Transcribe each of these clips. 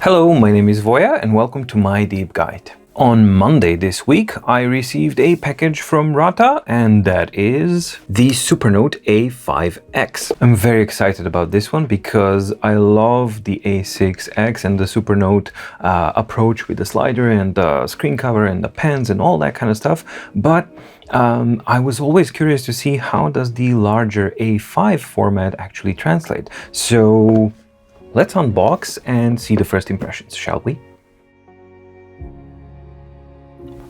Hello, my name is Voya and welcome to my deep guide. On Monday this week, I received a package from Ratta, and that is the Supernote A5X. I'm very excited about this one because I love the A6X and the Supernote approach with the slider and the screen cover and the pens and all that kind of stuff. But I was always curious to see how does the larger A5 format actually translate. So let's unbox and see the first impressions, shall we?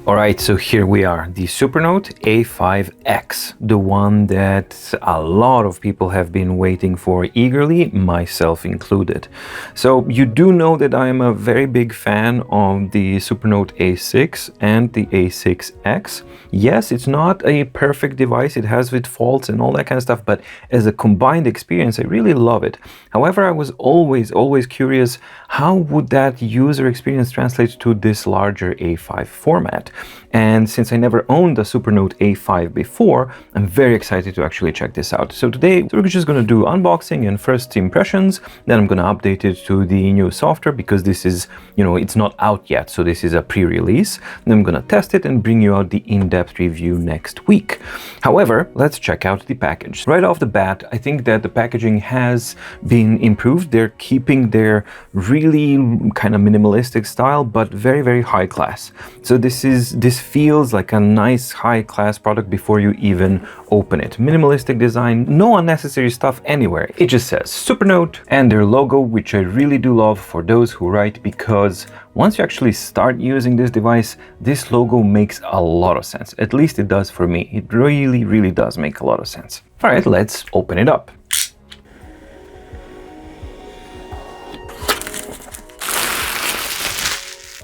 Alright, so here we are, the Supernote A5X, the one that a lot of people have been waiting for eagerly, myself included. So you do know that I am a very big fan of the Supernote A6 and the A6X. Yes, it's not a perfect device, it has its faults and all that kind of stuff, but as a combined experience, I really love it. However, I was always curious, how would that user experience translate to this larger A5 format? And since I never owned the Supernote A5 before, I'm very excited to actually check this out. So today we're just going to do unboxing and first impressions, then I'm going to update it to the new software because this is, it's not out yet, so this is a pre-release. Then I'm going to test it and bring you out the in-depth review next week. However, let's check out the package. Right off the bat, I think that the packaging has been improved. They're keeping their really kind of minimalistic style, but very high class. So this feels like a nice high-class product before you even open it. Minimalistic design, no unnecessary stuff anywhere. It just says Supernote and their logo, which I really do love for those who write, because once you actually start using this device, this logo makes a lot of sense. At least it does for me. It really does make a lot of sense. All right, let's open it up.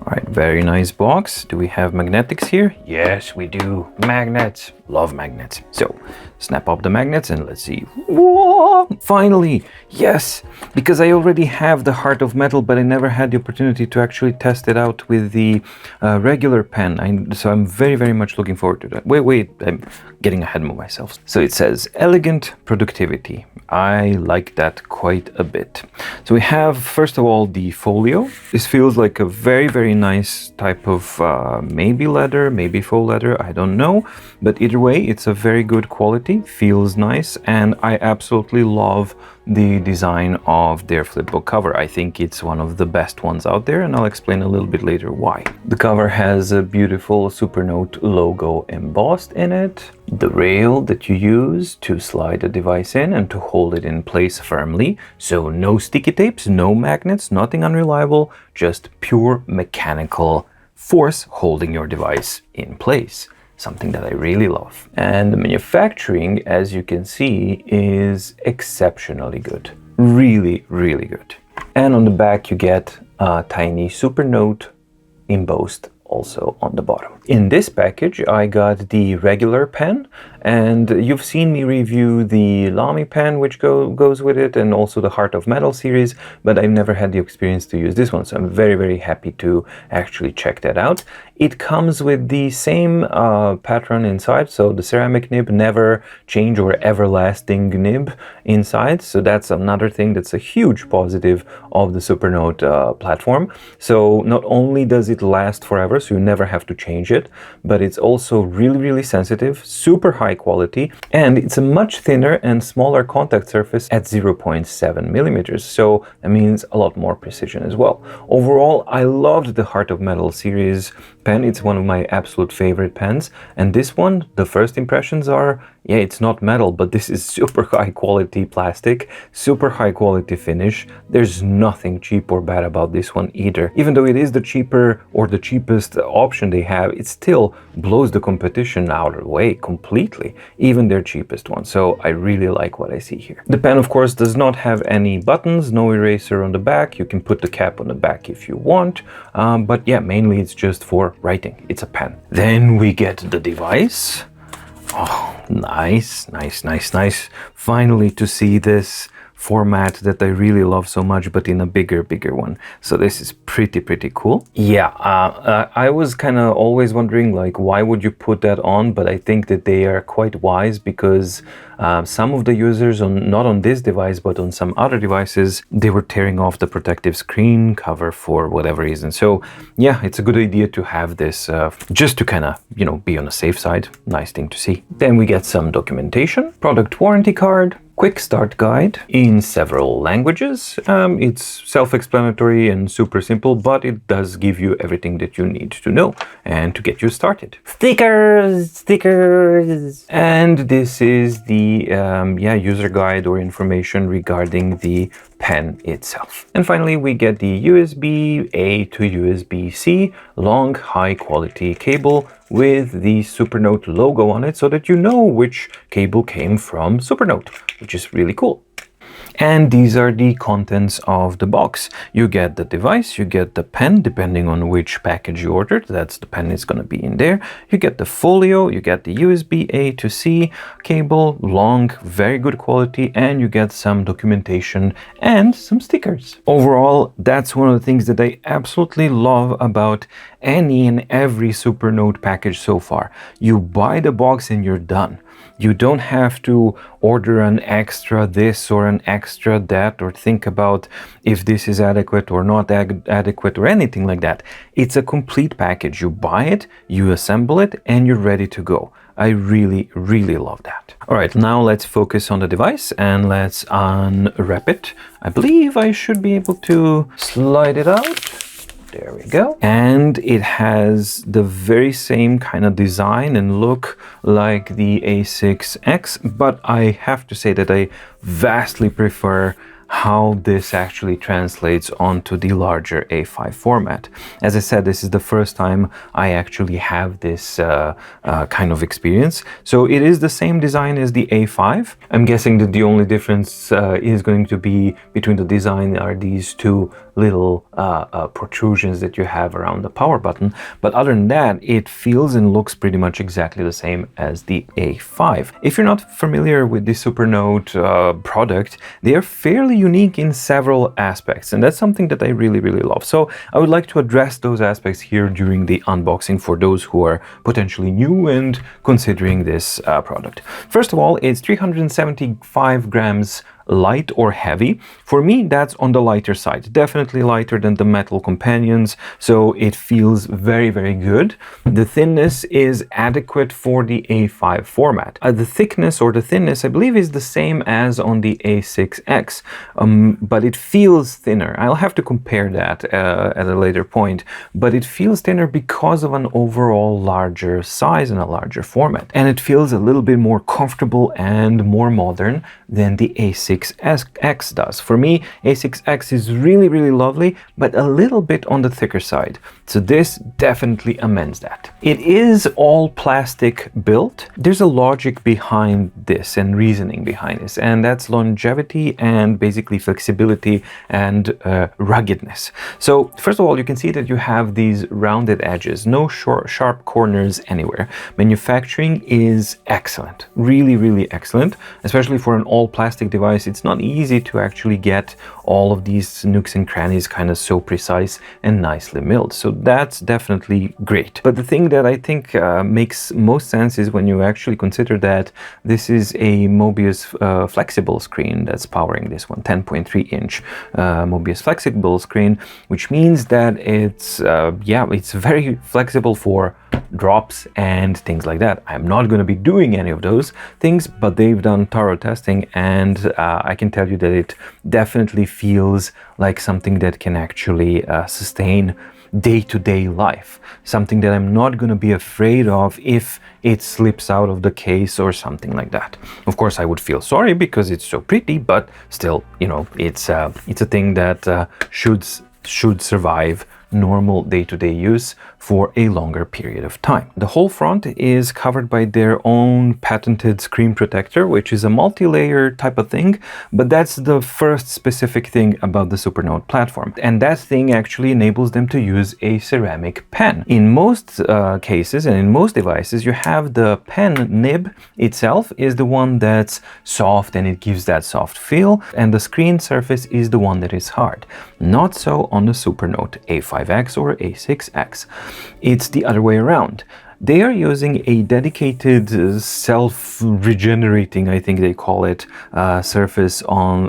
All right, very nice box. Do we have magnetics here? Yes, we do. Magnets. Love magnets. So, snap up the magnets and let's see. Whoa! Finally! Yes! Because I already have the Heart of Metal, but I never had the opportunity to actually test it out with the regular pen. So I'm very much looking forward to that. Wait, I'm getting ahead of myself. So it says, elegant productivity. I like that quite a bit. So we have, first of all, the folio. This feels like a very nice type of maybe leather, maybe faux leather, I don't know. But either way, it's a very good quality, feels nice, and I absolutely love the design of their flipbook cover. I think it's one of the best ones out there, and I'll explain a little bit later why. The cover has a beautiful Supernote logo embossed in it, the rail that you use to slide the device in and to hold it in place firmly. So no sticky tapes, no magnets, nothing unreliable, just pure mechanical force holding your device in place. Something that I really love. And the manufacturing, as you can see, is exceptionally good. Really good. And on the back you get a tiny Supernote embossed also on the bottom. In this package I got the regular pen, and you've seen me review the LAMY pen which goes with it, and also the Heart of Metal series, but I've never had the experience to use this one, so I'm very happy to actually check that out. It comes with the same pattern inside, so the ceramic nib, never change, or everlasting nib inside, so that's another thing that's a huge positive of the Supernote platform. So not only does it last forever, so you never have to change it, but it's also really sensitive, super high quality, and it's a much thinner and smaller contact surface at 0.7 millimeters, so that means a lot more precision as well. Overall, I loved the Heart of Metal series pen. It's one of my absolute favorite pens, and this one, the first impressions are, yeah, it's not metal, but this is super high quality plastic, super high quality finish. There's nothing cheap or bad about this one either. Even though it is the cheaper or the cheapest option they have, it still blows the competition out of the way completely, even their cheapest one. So I really like what I see here. The pen, of course, does not have any buttons, no eraser on the back. You can put the cap on the back if you want, but yeah, mainly it's just for writing. It's a pen. Then we get the device. Oh, nice. Finally to see this format that I really love so much, but in a bigger one. So this is pretty cool. Yeah, I was kind of always wondering, like, why would you put that on? But I think that they are quite wise, because some of the users, not on this device, but on some other devices, they were tearing off the protective screen cover for whatever reason. So yeah, it's a good idea to have this just to kind of, you know, be on the safe side. Nice thing to see. Then we get some documentation, product warranty card, quick start guide in several languages. It's self-explanatory and super simple, but it does give you everything that you need to know and to get you started. Stickers! And this is the user guide or information regarding the pen itself. And finally, we get the USB-A to USB-C long high quality cable with the Supernote logo on it, so that you know which cable came from Supernote, which is really cool. And these are the contents of the box. You get the device, you get the pen, depending on which package you ordered, that's the pen is going to be in there. You get the folio, you get the USB-A to C cable, long, very good quality, and you get some documentation and some stickers. Overall, that's one of the things that I absolutely love about any and every Supernote package so far. You buy the box and you're done. You don't have to order an extra this or an extra that, or think about if this is adequate or not adequate or anything like that. It's a complete package. You buy it, you assemble it, and you're ready to go. I really love that. All right, now let's focus on the device and let's unwrap it. I believe I should be able to slide it out. There we go. And it has the very same kind of design and look like the A5X, but I have to say that I vastly prefer how this actually translates onto the larger A5 format. As I said, this is the first time I actually have this kind of experience. So it is the same design as the A5. I'm guessing that the only difference is going to be between the design are these two little protrusions that you have around the power button. But other than that, it feels and looks pretty much exactly the same as the A5. If you're not familiar with the Supernote product, they are fairly unique in several aspects, and that's something that I really love. So I would like to address those aspects here during the unboxing for those who are potentially new and considering this product. First of all, it's 375 grams light or heavy. For me, that's on the lighter side, definitely lighter than the metal companions, so it feels very good. The thinness is adequate for the A5 format. The thickness or the thinness, I believe, is the same as on the A5X, but it feels thinner. I'll have to compare that at a later point, but it feels thinner because of an overall larger size and a larger format, and it feels a little bit more comfortable and more modern than the A5X does. For me, A5X is really lovely, but a little bit on the thicker side. So this definitely amends that. It is all plastic built. There's a logic behind this and reasoning behind this, and that's longevity and basically flexibility and ruggedness. So first of all, you can see that you have these rounded edges, no sharp corners anywhere. Manufacturing is excellent, really excellent, especially for an all plastic device. It's not easy to actually get all of these nooks and crannies kind of so precise and nicely milled. So that's definitely great. But the thing that I think makes most sense is when you actually consider that this is a Mobius flexible screen that's powering this one, 10.3-inch Mobius flexible screen, which means that it's very flexible for drops and things like that. I'm not going to be doing any of those things, but they've done thorough testing, and I can tell you that it definitely feels like something that can actually sustain day-to-day life, something that I'm not going to be afraid of if it slips out of the case or something like that. Of course, I would feel sorry because it's so pretty, but still, you know, it's a thing that should survive normal day-to-day use for a longer period of time. The whole front is covered by their own patented screen protector, which is a multi-layer type of thing, but that's the first specific thing about the Supernote platform. And that thing actually enables them to use a ceramic pen. In most cases and in most devices, you have the pen nib itself is the one that's soft and it gives that soft feel, and the screen surface is the one that is hard. Not so on the Supernote A5X or A6X. It's the other way around. They are using a dedicated self-regenerating, I think they call it, surface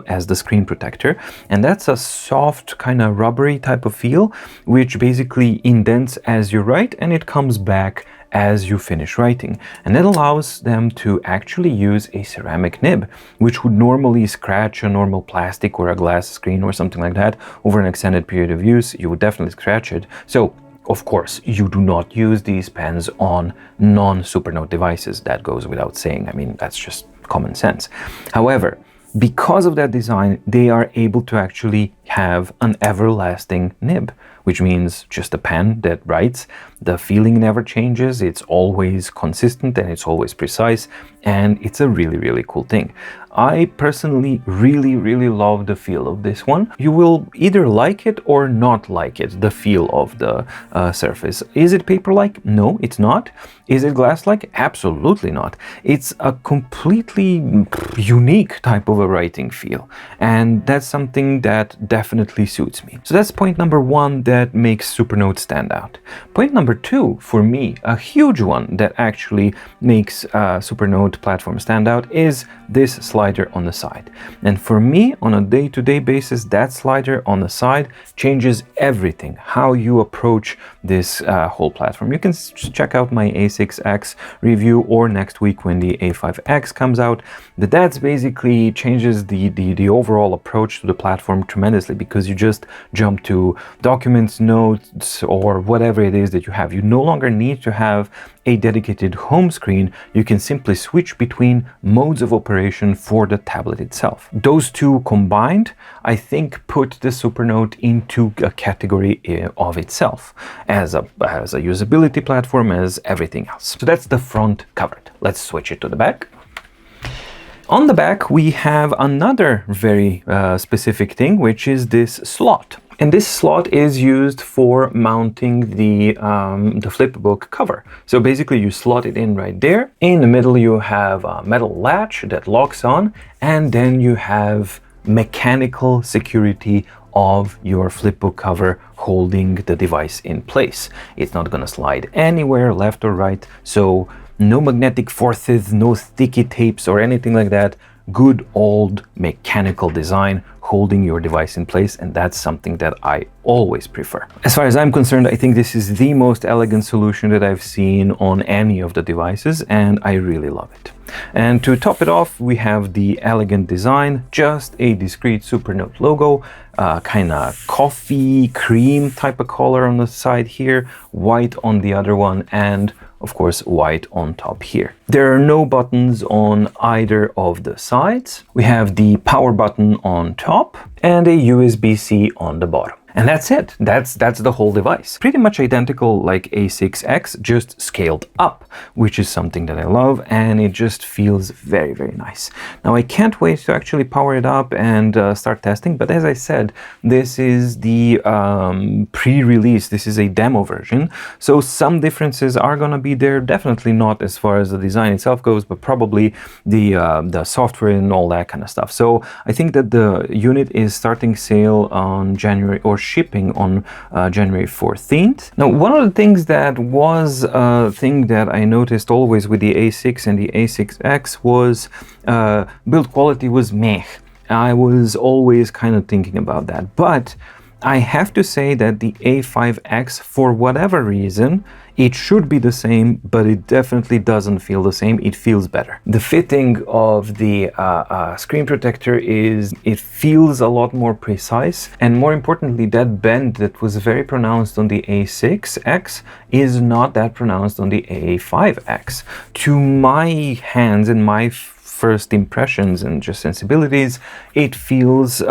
as the screen protector. And that's a soft kind of rubbery type of feel, which basically indents as you write and it comes back as you finish writing. And that allows them to actually use a ceramic nib, which would normally scratch a normal plastic or a glass screen or something like that over an extended period of use. You would definitely scratch it. So, of course, you do not use these pens on non-Supernote devices. That goes without saying. I mean, that's just common sense. However, because of that design, they are able to actually have an everlasting nib, which means just a pen that writes. The feeling never changes, it's always consistent and it's always precise, and it's a really, really cool thing. I personally really love the feel of this one. You will either like it or not like it, the feel of the surface. Is it paper-like? No, it's not. Is it glass-like? Absolutely not. It's a completely unique type of a writing feel, and that's something that definitely suits me. So that's point number one that makes Supernote stand out. Point number two, for me, a huge one that actually makes Supernote platform stand out is this slider on the side. And for me, on a day-to-day basis, that slider on the side changes everything, how you approach this whole platform. You can check out my A6X review, or next week when the A5X comes out. That's basically changes the overall approach to the platform tremendously, because you just jump to documents, notes, or whatever it is that you have. You no longer need to have a dedicated home screen. You can simply switch between modes of operation for the tablet itself. Those two combined, I think, put the Supernote into a category of itself as a usability platform, as everything else. So that's the front covered. Let's switch it to the back. On the back, we have another very specific thing, which is this slot. And this slot is used for mounting the flipbook cover. So basically you slot it in right there. In the middle you have a metal latch that locks on, and then you have mechanical security of your flipbook cover holding the device in place. It's not gonna slide anywhere, left or right. So no magnetic forces, no sticky tapes or anything like that. Good old mechanical design holding your device in place, and that's something that I always prefer. As far as I'm concerned, I think this is the most elegant solution that I've seen on any of the devices, and I really love it. And to top it off, we have the elegant design, just a discrete Supernote logo, kind of coffee cream type of color on the side here, white on the other one, and of course white on top here. There are no buttons on either of the sides. We have the power button on top and a USB-C on the bottom. And that's it. That's the whole device. Pretty much identical like A6X, just scaled up, which is something that I love, and it just feels very nice. Now I can't wait to actually power it up and start testing, but as I said, this is the pre-release, this is a demo version, so some differences are gonna be there, definitely not as far as the design itself goes, but probably the software and all that kind of stuff. So I think that the unit is starting sale on January, or shipping on January 14th. Now, one of the things that was a thing that I noticed always with the A6 and the A6X was build quality was meh. I was always kind of thinking about that, but I have to say that the A5X, for whatever reason, it should be the same, but it definitely doesn't feel the same. It feels better. The fitting of the screen protector it feels a lot more precise. And more importantly, that bend that was very pronounced on the A6X is not that pronounced on the A5X. To my hands and my first impressions and just sensibilities, it feels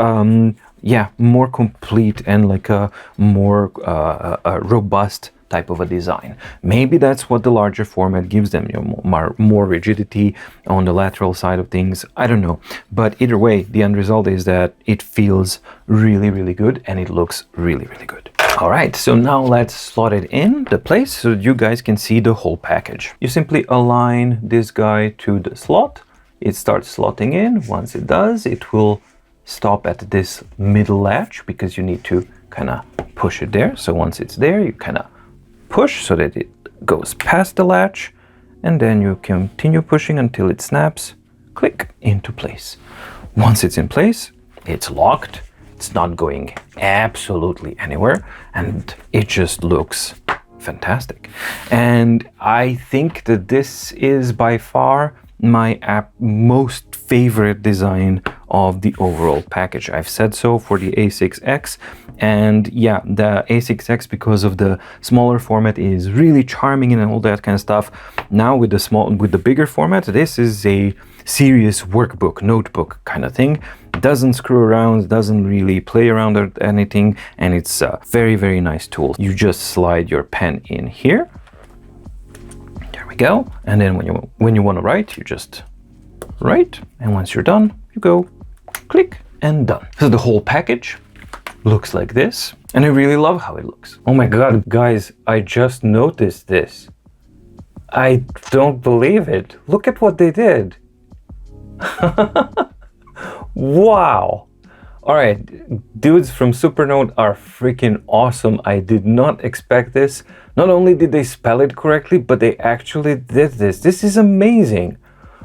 yeah, more complete and like a more robust type of a design. Maybe that's what the larger format gives them, you know, more rigidity on the lateral side of things. I don't know, but either way, the end result is that it feels really, really good and it looks really, really good. All right, so now let's slot it in the place so you guys can see the whole package. You simply align this guy to the slot. It starts slotting in. Once it does, it will stop at this middle latch because you need to kind of push it there. So once it's there, you kind of push so that it goes past the latch, and then you continue pushing until it snaps, click, into place. Once it's in place, it's locked. It's not going absolutely anywhere, and it just looks fantastic. And I think that this is by far my most favorite design of the overall package. I've said so for the A6X, and yeah, the A6X, because of the smaller format, is really charming and all that kind of stuff. Now with the bigger format, this is a serious workbook, notebook kind of thing. Doesn't screw around, doesn't really play around with anything, and it's a very, very nice tool. You just slide your pen in here. There we go. And then when you want to write, you just write, and once you're done, you go click and done. So the whole package looks like this, and I really love how it looks. Oh my god, guys, I just noticed this. I don't believe it. Look at what they did. Wow. All right, dudes from Supernote are freaking awesome. I did not expect this. Not only did they spell it correctly, but they actually did this. This is amazing.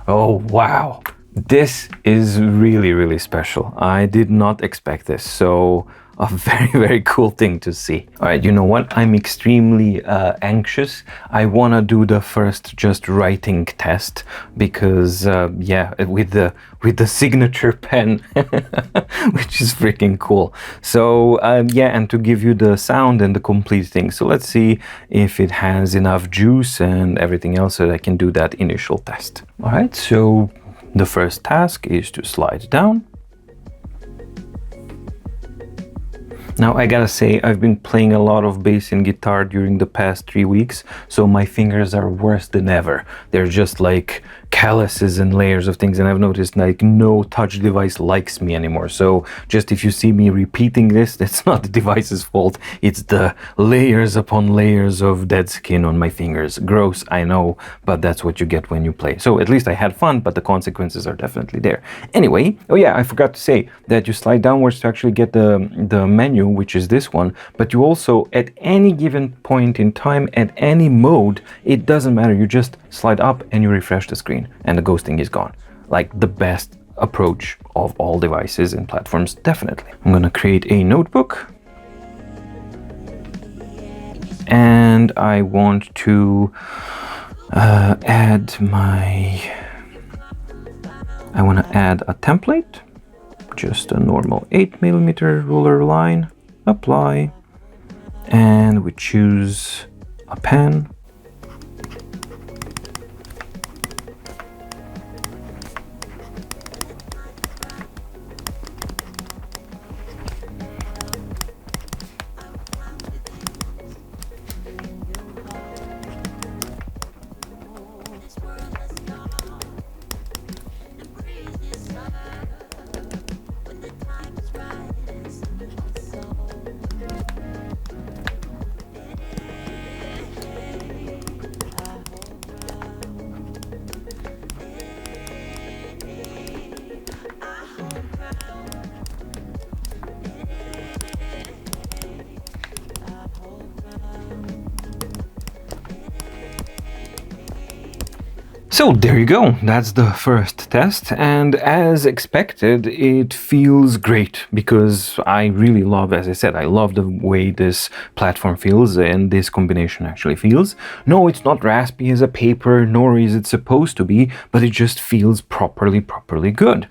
Oh, wow. This is really, really special. I did not expect this. So a very, very cool thing to see. All right, you know what? I'm extremely anxious. I want to do the first just writing test because, yeah, with the signature pen, which is freaking cool. So, yeah, and to give you the sound and the complete thing. So let's see if it has enough juice and everything else so that I can do that initial test. All right, so the first task is to slide down. Now I gotta say, I've been playing a lot of bass and guitar during the past 3 weeks, so my fingers are worse than ever. They're just like calluses and layers of things, and I've noticed like no touch device likes me anymore. So just if you see me repeating this, that's not the device's fault. It's the layers upon layers of dead skin on my fingers. Gross, I know, but that's what you get when you play. So at least I had fun, but the consequences are definitely there. Anyway, oh yeah, I forgot to say that you slide downwards to actually get the menu, which is this one, but you also, at any given point in time, at any mode, it doesn't matter, you just slide up and you refresh the screen and the ghosting is gone. Like the best approach of all devices and platforms, definitely. I'm gonna create a notebook, and I want to add a template, just a normal 8mm ruler line. Apply, and we choose a pen. So there you go, that's the first test, and as expected, it feels great because I really love, as I said, I love the way this platform feels and this combination actually feels. No, it's not raspy as a paper, nor is it supposed to be, but it just feels properly good.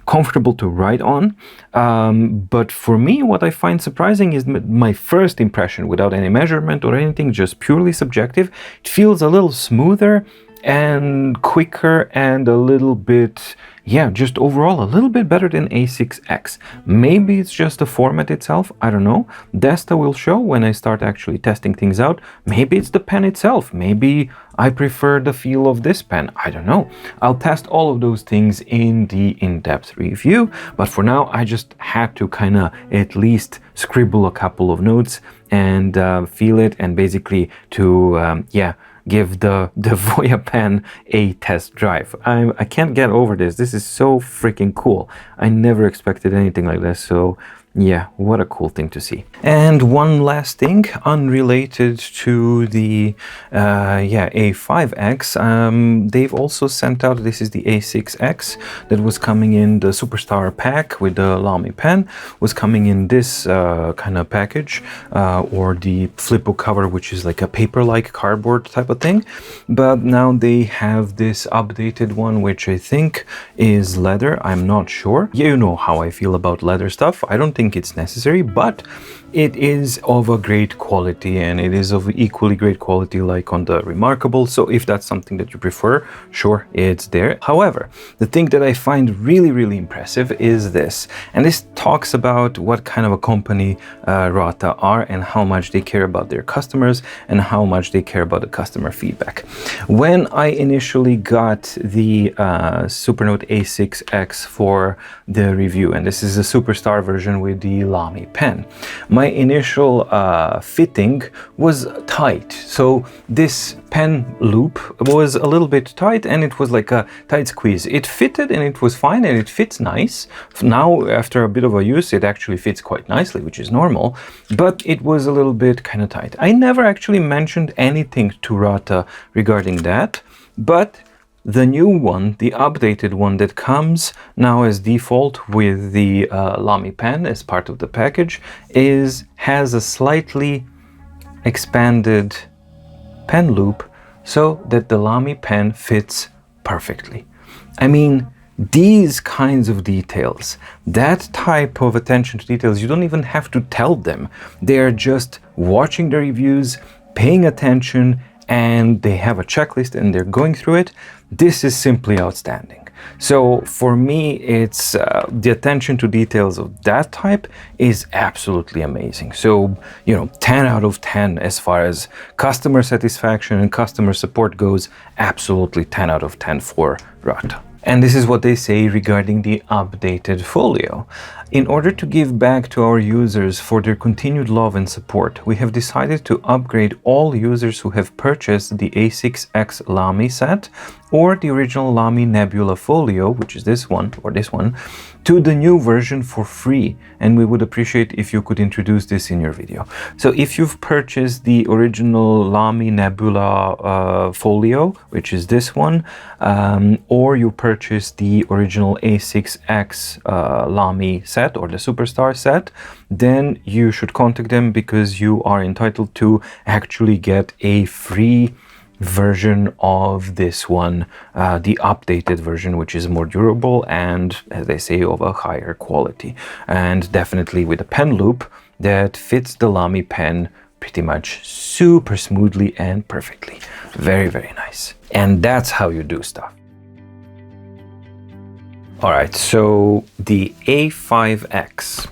Comfortable to write on, but for me, what I find surprising is my first impression, without any measurement or anything, just purely subjective. It feels a little smoother and quicker and a little bit, yeah, just overall a little bit better than A6X. Maybe it's just the format itself, I don't know. Desta will show when I start actually testing things out. Maybe it's the pen itself. Maybe I prefer the feel of this pen. I don't know. I'll test all of those things in the in-depth review, but for now I just had to kind of at least scribble a couple of notes and feel it, and basically to yeah, give the Voya pen a test drive. I can't get over this. This is so freaking cool. I never expected anything like this, so yeah, what a cool thing to see. And one last thing, unrelated to the yeah, A5X, they've also sent out, this is the A6X that was coming in the Superstar pack with the LAMY pen, was coming in this kind of package, or the flipbook cover, which is like a paper-like cardboard type of thing. But now they have this updated one, which I think is leather. I'm not sure. You know how I feel about leather stuff. I don't think it's necessary, but it is of a great quality, and it is of equally great quality like on the Remarkable. So if that's something that you prefer, sure, it's there. However, the thing that I find really impressive is this, and this talks about what kind of a company Ratta are and how much they care about their customers and how much they care about the customer feedback. When I initially got the Supernote A6X for the review, and this is a Superstar version with the LAMY pen, my initial fitting was tight. So this pen loop was a little bit tight, and it was like a tight squeeze. It fitted and it was fine, and it fits nice. Now, after a bit of a use, it actually fits quite nicely, which is normal, but it was a little bit kind of tight. I never actually mentioned anything to Ratta regarding that, but the new one, the updated one that comes now as default with the LAMY pen as part of the package, has a slightly expanded pen loop so that the LAMY pen fits perfectly. I mean, these kinds of details, that type of attention to details, you don't even have to tell them. They're just watching the reviews, paying attention, and they have a checklist and they're going through it. This is simply outstanding. So for me, it's the attention to details of that type is absolutely amazing. So, you know, 10 out of 10 as far as customer satisfaction and customer support goes, absolutely 10 out of 10 for Ratta. And this is what they say regarding the updated folio. In order to give back to our users for their continued love and support, we have decided to upgrade all users who have purchased the A6X LAMY set or the original LAMY Nebula folio, which is this one or this one, to the new version for free, and we would appreciate if you could introduce this in your video. So if you've purchased the original LAMY Nebula folio, which is this one, or you purchased the original A6X LAMY set or the Superstar set, then you should contact them, because you are entitled to actually get a free version of this one, the updated version, which is more durable and, as they say, of a higher quality, and definitely with a pen loop that fits the LAMY pen pretty much super smoothly and perfectly. Very nice. And that's how you do stuff. All right, so the A5X,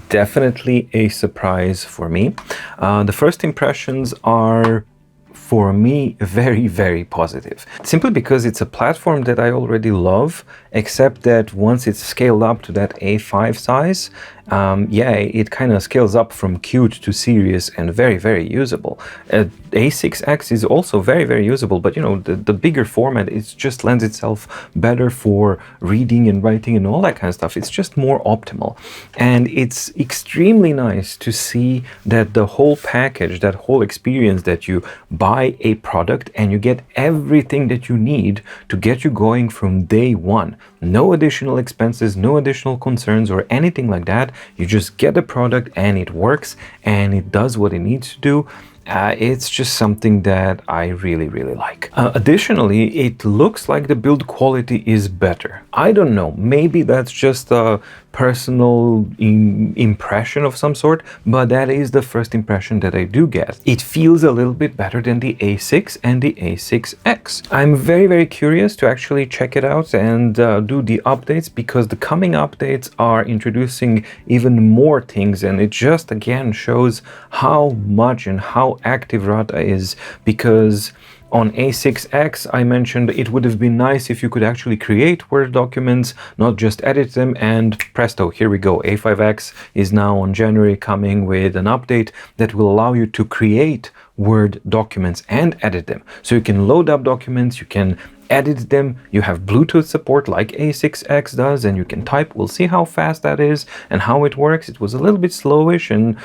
definitely a surprise for me. The first impressions are, for me, very positive, simply because it's a platform that I already love, except that once it's scaled up to that A5 size, yeah, it kind of scales up from cute to serious and very usable. A6X is also very usable, but you know, the bigger format, it just lends itself better for reading and writing and all that kind of stuff. It's just more optimal, and it's extremely nice to see that the whole package, that whole experience, that you buy a product and you get everything that you need to get you going from day one. No additional expenses, no additional concerns or anything like that. You just get the product and it works and it does what it needs to do. It's just something that I really like. Additionally, it looks like the build quality is better. I don't know, maybe that's just a personal impression of some sort, but that is the first impression that I do get. It feels a little bit better than the A6 and the A5X. I'm very, very curious to actually check it out and do the updates, because the coming updates are introducing even more things, and it just again shows how much and how active Ratta is, because on A6X, I mentioned it would have been nice if you could actually create Word documents, not just edit them, and presto, here we go. A5X is now on January coming with an update that will allow you to create Word documents and edit them. So you can load up documents, you can edit them, you have Bluetooth support like A6X does, and you can type. We'll see how fast that is and how it works. It was a little bit slowish and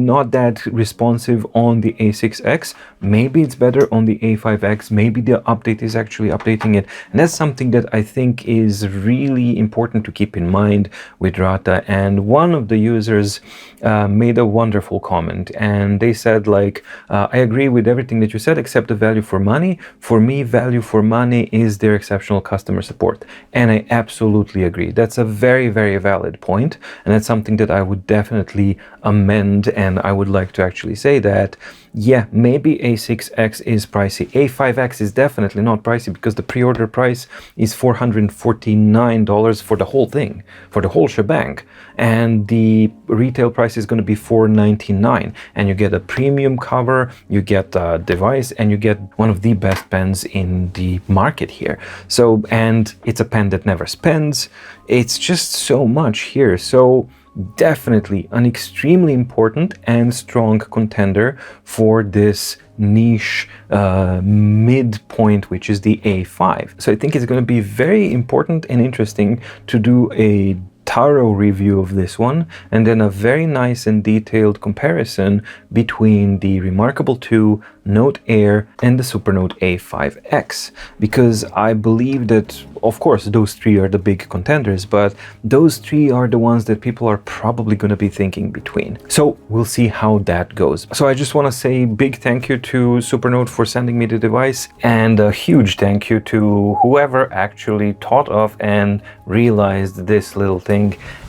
not that responsive on the A6X. Maybe it's better on the A5X. Maybe the update is actually updating it, and that's something that I think is really important to keep in mind with Ratta. And one of the users made a wonderful comment, and they said, like, I agree with everything that you said except the value for money. For me, value for money is their exceptional customer support. And I absolutely agree. That's a very, very valid point, and that's something that I would definitely amend, and I would like to actually say that, yeah, maybe A6X is pricey. A5X is definitely not pricey, because the pre-order price is $449 for the whole thing, for the whole shebang, and the retail price is going to be $499, and you get a premium cover, you get a device, and you get one of the best pens in the market here. So, and it's a pen that never spends. It's just so much here. So definitely an extremely important and strong contender for this niche midpoint, which is the A5. So I think it's going to be very important and interesting to do a thorough review of this one, and then a very nice and detailed comparison between the Remarkable 2, Note Air, and the Supernote A5X, because I believe that, of course, those three are the big contenders, but those three are the ones that people are probably going to be thinking between. So we'll see how that goes. So I just want to say big thank you to Supernote for sending me the device, and a huge thank you to whoever actually thought of and realized this little thing.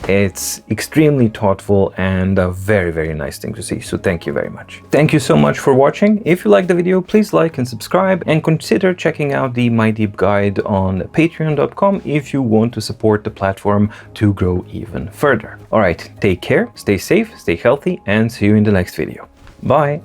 It's extremely thoughtful and a very, very nice thing to see. So thank you very much. Thank you so much for watching. If you liked the video, please like and subscribe, and consider checking out the My Deep Guide on patreon.com if you want to support the platform to grow even further. All right, take care, stay safe, stay healthy, and see you in the next video. Bye.